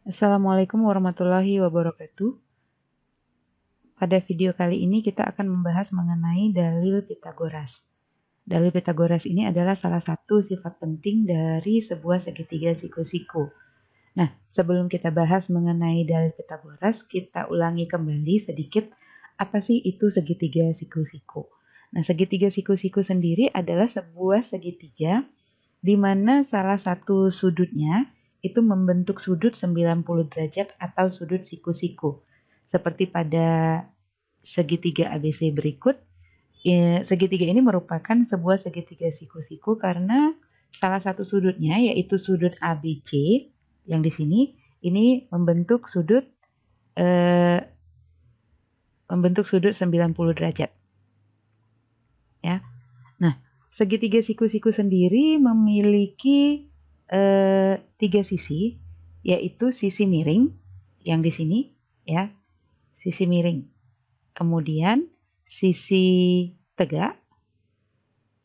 Assalamualaikum warahmatullahi wabarakatuh. Pada video kali ini kita akan membahas mengenai dalil Pitagoras. Dalil Pitagoras ini adalah salah satu sifat penting dari sebuah segitiga siku-siku. Nah, sebelum kita bahas mengenai dalil Pitagoras, kita ulangi kembali sedikit apa sih itu segitiga siku-siku. Nah, segitiga siku-siku sendiri adalah sebuah segitiga di mana salah satu sudutnya itu membentuk sudut 90 derajat atau sudut siku-siku. Seperti pada segitiga ABC berikut, segitiga ini merupakan sebuah segitiga siku-siku karena salah satu sudutnya yaitu sudut ABC yang di sini ini membentuk sudut 90 derajat. Ya. Nah, segitiga siku-siku sendiri memiliki 3 sisi, yaitu sisi miring yang di sini ya, sisi miring. Kemudian sisi tegak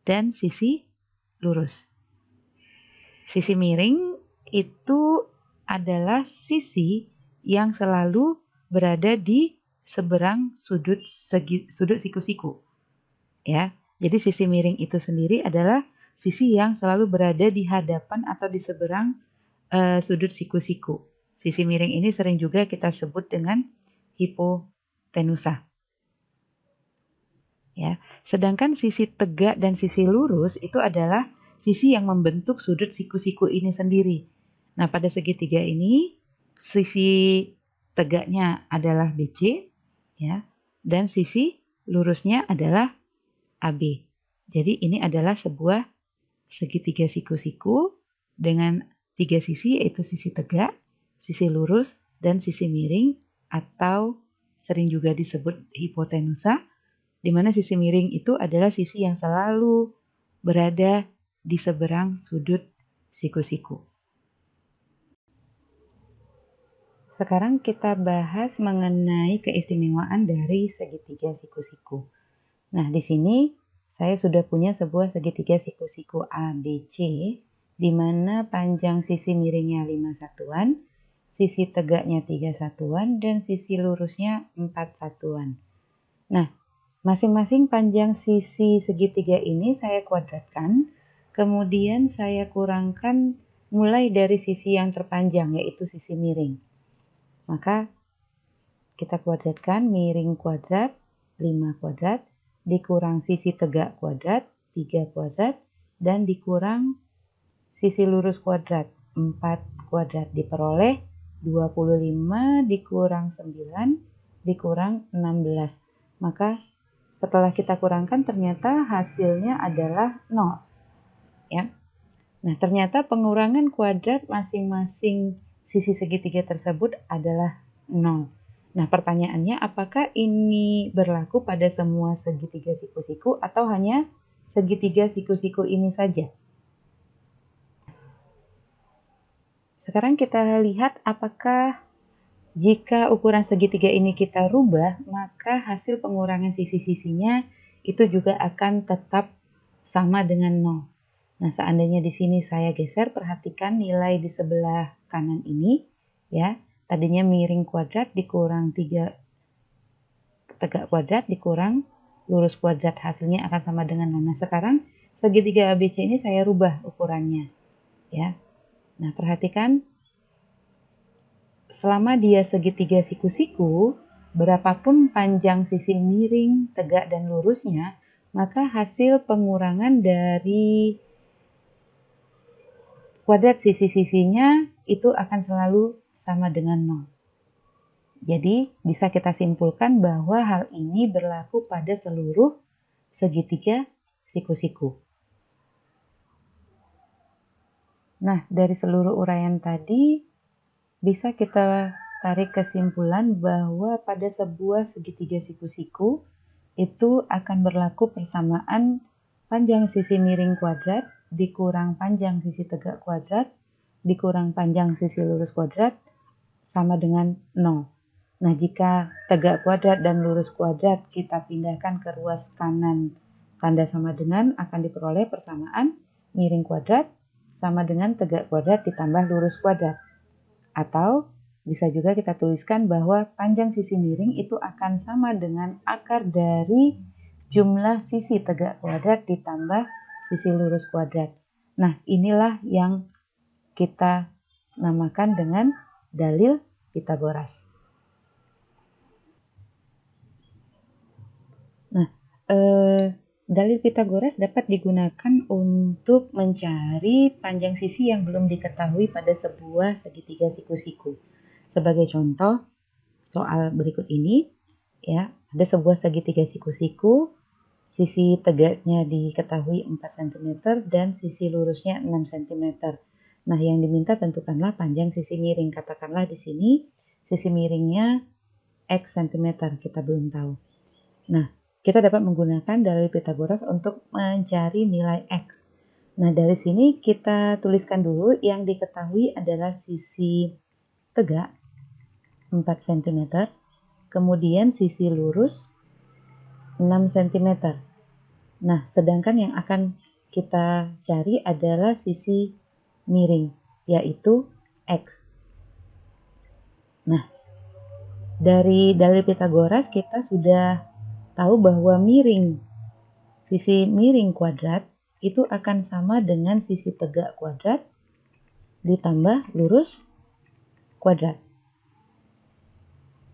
dan sisi lurus. Sisi miring itu adalah sisi yang selalu berada di seberang sudut siku-siku. Ya. Jadi sisi miring itu sendiri adalah sisi yang selalu berada di hadapan atau di seberang sudut siku-siku. Sisi miring ini sering juga kita sebut dengan hipotenusa. Ya. Sedangkan sisi tegak dan sisi lurus itu adalah sisi yang membentuk sudut siku-siku ini sendiri. Nah, pada segitiga ini sisi tegaknya adalah BC ya, dan sisi lurusnya adalah AB. Jadi ini adalah sebuah segitiga siku-siku dengan 3 sisi, yaitu sisi tegak, sisi lurus, dan sisi miring atau sering juga disebut hipotenusa, di mana sisi miring itu adalah sisi yang selalu berada di seberang sudut siku-siku. Sekarang kita bahas mengenai keistimewaan dari segitiga siku-siku. Nah, di sini saya sudah punya sebuah segitiga siku-siku ABC, di mana panjang sisi miringnya 5 satuan, sisi tegaknya 3 satuan, dan sisi lurusnya 4 satuan. Nah, masing-masing panjang sisi segitiga ini saya kuadratkan, kemudian saya kurangkan mulai dari sisi yang terpanjang, yaitu sisi miring. Maka kita kuadratkan miring kuadrat, 5 kuadrat, dikurang sisi tegak kuadrat, 3 kuadrat, dan dikurang sisi lurus kuadrat, 4 kuadrat. Diperoleh 25 dikurang 9 dikurang 16. Maka setelah kita kurangkan ternyata hasilnya adalah 0. Ya. Nah, ternyata pengurangan kuadrat masing-masing sisi segitiga tersebut adalah 0. Nah, pertanyaannya apakah ini berlaku pada semua segitiga siku-siku atau hanya segitiga siku-siku ini saja? Sekarang kita lihat apakah jika ukuran segitiga ini kita rubah, maka hasil pengurangan sisi-sisinya itu juga akan tetap sama dengan 0. Nah, seandainya di sini saya geser, perhatikan nilai di sebelah kanan ini, ya. Tadinya miring kuadrat dikurang 3 tegak kuadrat dikurang lurus kuadrat, hasilnya akan sama dengan 0. Nah, sekarang segitiga ABC ini saya rubah ukurannya, ya. Nah, perhatikan selama dia segitiga siku-siku, berapapun panjang sisi miring, tegak, dan lurusnya, maka hasil pengurangan dari kuadrat sisi-sisinya itu akan selalu sama dengan 0. Jadi, bisa kita simpulkan bahwa hal ini berlaku pada seluruh segitiga siku-siku. Nah, dari seluruh uraian tadi, bisa kita tarik kesimpulan bahwa pada sebuah segitiga siku-siku itu akan berlaku persamaan panjang sisi miring kuadrat dikurang panjang sisi tegak kuadrat dikurang panjang sisi lurus kuadrat sama dengan 0. Nah, jika tegak kuadrat dan lurus kuadrat kita pindahkan ke ruas kanan tanda sama dengan, akan diperoleh persamaan miring kuadrat sama dengan tegak kuadrat ditambah lurus kuadrat. Atau bisa juga kita tuliskan bahwa panjang sisi miring itu akan sama dengan akar dari jumlah sisi tegak kuadrat ditambah sisi lurus kuadrat. Nah, inilah yang kita namakan dengan dalil Pitagoras. Nah, dalil Pitagoras dapat digunakan untuk mencari panjang sisi yang belum diketahui pada sebuah segitiga siku-siku. Sebagai contoh, soal berikut ini, ya, ada sebuah segitiga siku-siku, sisi tegaknya diketahui 4 cm dan sisi lurusnya 6 cm. Nah, yang diminta tentukanlah panjang sisi miring. Katakanlah di sini sisi miringnya X cm, kita belum tahu. Nah, kita dapat menggunakan dalil Pitagoras untuk mencari nilai X. Nah, dari sini kita tuliskan dulu yang diketahui adalah sisi tegak 4 cm, kemudian sisi lurus 6 cm. Nah, sedangkan yang akan kita cari adalah sisi miring, yaitu X. Nah, dari dalil Pitagoras kita sudah tahu bahwa sisi miring kuadrat itu akan sama dengan sisi tegak kuadrat ditambah lurus kuadrat.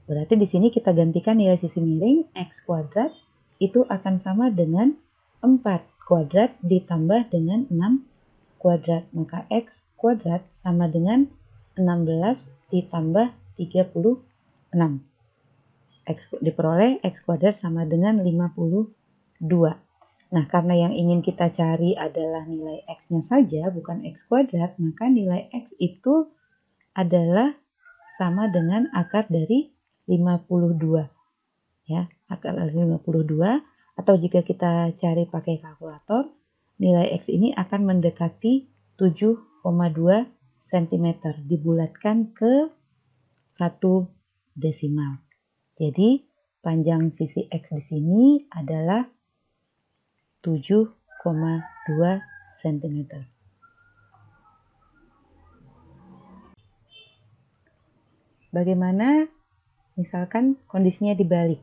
Berarti di sini kita gantikan nilai sisi miring X kuadrat itu akan sama dengan 4 kuadrat ditambah dengan 6 kuadrat. Maka X kuadrat sama dengan 16 ditambah 36. Diperoleh X kuadrat sama dengan 52. Nah, karena yang ingin kita cari adalah nilai X-nya saja, bukan X kuadrat, maka nilai X itu adalah sama dengan akar dari 52. Ya, akar dari 52, atau jika kita cari pakai kalkulator, nilai X ini akan mendekati 7,2 cm dibulatkan ke 1 desimal. Jadi, panjang sisi X di sini adalah 7,2 cm. Bagaimana misalkan kondisinya dibalik?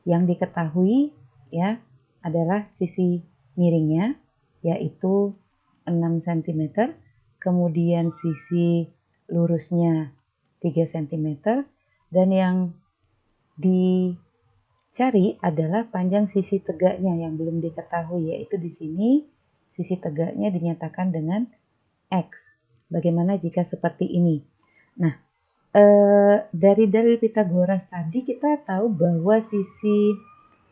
Yang diketahui ya adalah sisi miringnya, yaitu 6 cm, kemudian sisi lurusnya 3 cm, dan yang dicari adalah panjang sisi tegaknya yang belum diketahui, yaitu di sini sisi tegaknya dinyatakan dengan X. Bagaimana jika seperti ini? Nah, dari dalil Pitagoras tadi kita tahu bahwa sisi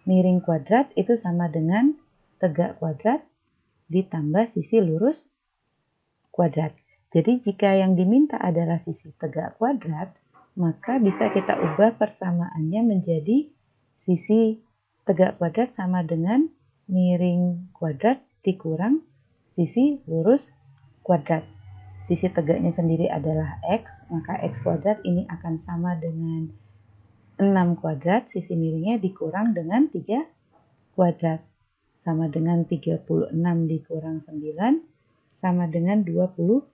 miring kuadrat itu sama dengan tegak kuadrat ditambah sisi lurus kuadrat. Jadi jika yang diminta adalah sisi tegak kuadrat, maka bisa kita ubah persamaannya menjadi sisi tegak kuadrat sama dengan miring kuadrat dikurang sisi lurus kuadrat. Sisi tegaknya sendiri adalah X, maka X kuadrat ini akan sama dengan 6 kuadrat, sisi miringnya dikurang dengan 3 kuadrat. Sama dengan 36 dikurang 9, sama dengan 27.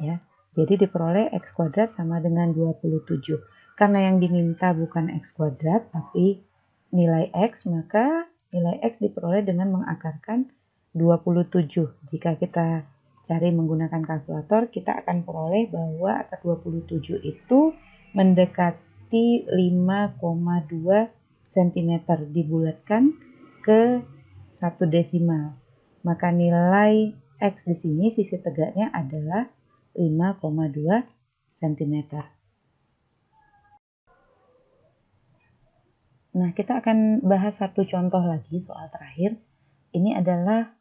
Ya, jadi diperoleh X kuadrat sama dengan 27. Karena yang diminta bukan X kuadrat, tapi nilai X, maka nilai X diperoleh dengan mengakarkan 27. Jika kita cari menggunakan kalkulator, kita akan peroleh bahwa akar 27 itu mendekati 5,2 cm dibulatkan ke 1 desimal. Maka nilai X di sini sisi tegaknya adalah 5,2 cm. Nah, kita akan bahas satu contoh lagi, soal terakhir. Ini adalah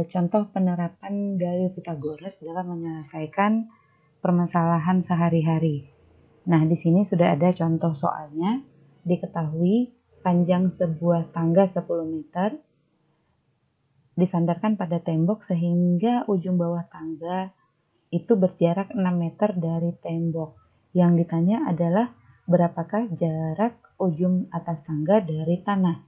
contoh penerapan dalil Pitagoras dalam menyelesaikan permasalahan sehari-hari. Nah, di sini sudah ada contoh soalnya. Diketahui panjang sebuah tangga 10 meter disandarkan pada tembok sehingga ujung bawah tangga itu berjarak 6 meter dari tembok. Yang ditanya adalah berapakah jarak ujung atas tangga dari tanah.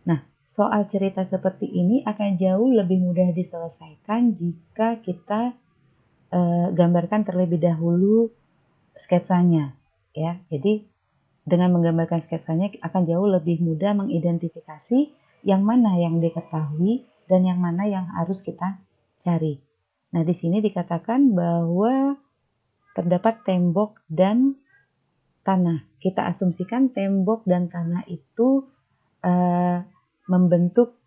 Nah, soal cerita seperti ini akan jauh lebih mudah diselesaikan jika kita gambarkan terlebih dahulu sketsanya ya. Jadi dengan menggambarkan sketsanya akan jauh lebih mudah mengidentifikasi yang mana yang diketahui dan yang mana yang harus kita cari. Nah, di sini dikatakan bahwa terdapat tembok dan tanah. Kita asumsikan tembok dan tanah itu membentuk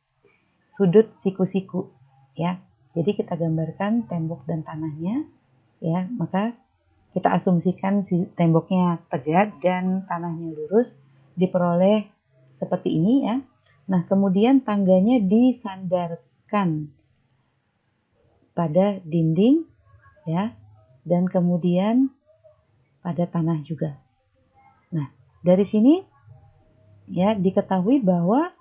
sudut siku-siku ya. Jadi kita gambarkan tembok dan tanahnya ya, maka kita asumsikan si temboknya tegak dan tanahnya lurus, diperoleh seperti ini ya. Nah, kemudian tangganya disandarkan pada dinding ya, dan kemudian pada tanah juga. Nah, dari sini ya diketahui bahwa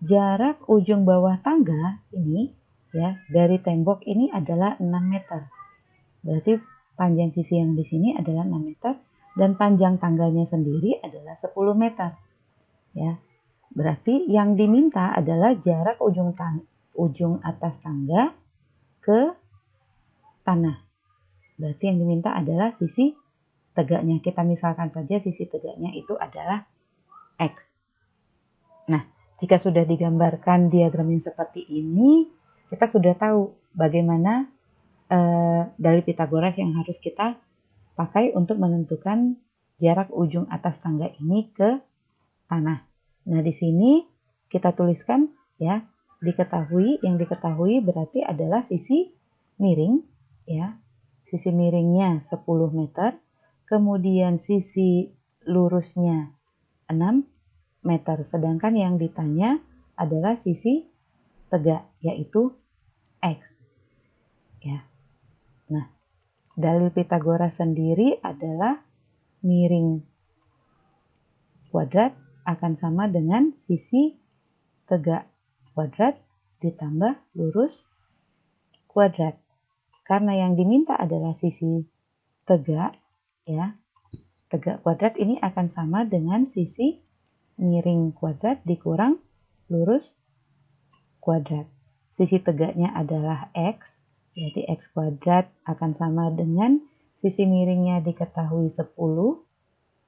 jarak ujung bawah tangga ini ya dari tembok ini adalah 6 meter. Berarti panjang sisi yang di sini adalah 6 meter dan panjang tangganya sendiri adalah 10 meter. Ya. Berarti yang diminta adalah jarak ujung atas tangga ke tanah. Berarti yang diminta adalah sisi tegaknya. Kita misalkan saja sisi tegaknya itu adalah X. Nah, jika sudah digambarkan diagramnya seperti ini, kita sudah tahu bagaimana dalil Pitagoras yang harus kita pakai untuk menentukan jarak ujung atas tangga ini ke tanah. Nah, di sini kita tuliskan ya, yang diketahui berarti adalah sisi miring ya. Sisi miringnya 10 meter, kemudian sisi lurusnya 6 meter. Sedangkan yang ditanya adalah sisi tegak yaitu X ya. Nah, dalil Pitagoras sendiri adalah miring kuadrat akan sama dengan sisi tegak kuadrat ditambah lurus kuadrat. Karena yang diminta adalah sisi tegak ya. Tegak kuadrat ini akan sama dengan sisi miring kuadrat dikurang lurus kuadrat. Sisi tegaknya adalah X, berarti X kuadrat akan sama dengan sisi miringnya diketahui 10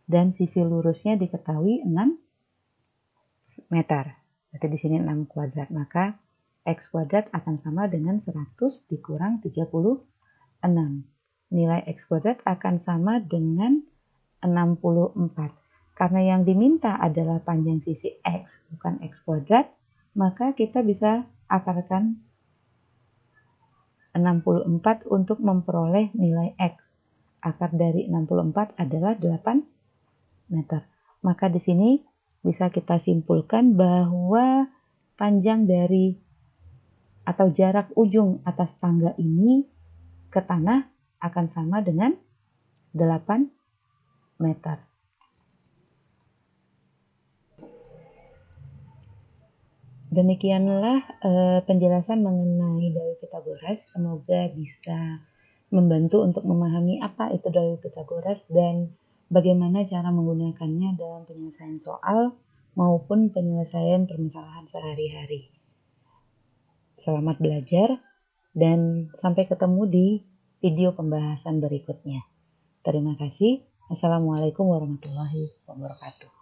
dan sisi lurusnya diketahui 6 meter. Berarti di sini 6 kuadrat, maka X kuadrat akan sama dengan 100 dikurang 36. Nilai X kuadrat akan sama dengan 64. Karena yang diminta adalah panjang sisi X, bukan X kuadrat, maka kita bisa akarkan 64 untuk memperoleh nilai X. Akar dari 64 adalah 8 meter. Maka di sini bisa kita simpulkan bahwa panjang dari atau jarak ujung atas tangga ini ke tanah akan sama dengan 8 meter. Demikianlah penjelasan mengenai dalil Pitagoras. Semoga bisa membantu untuk memahami apa itu dalil Pitagoras dan bagaimana cara menggunakannya dalam penyelesaian soal maupun penyelesaian permasalahan sehari-hari. Selamat belajar dan sampai ketemu di video pembahasan berikutnya. Terima kasih. Assalamualaikum warahmatullahi wabarakatuh.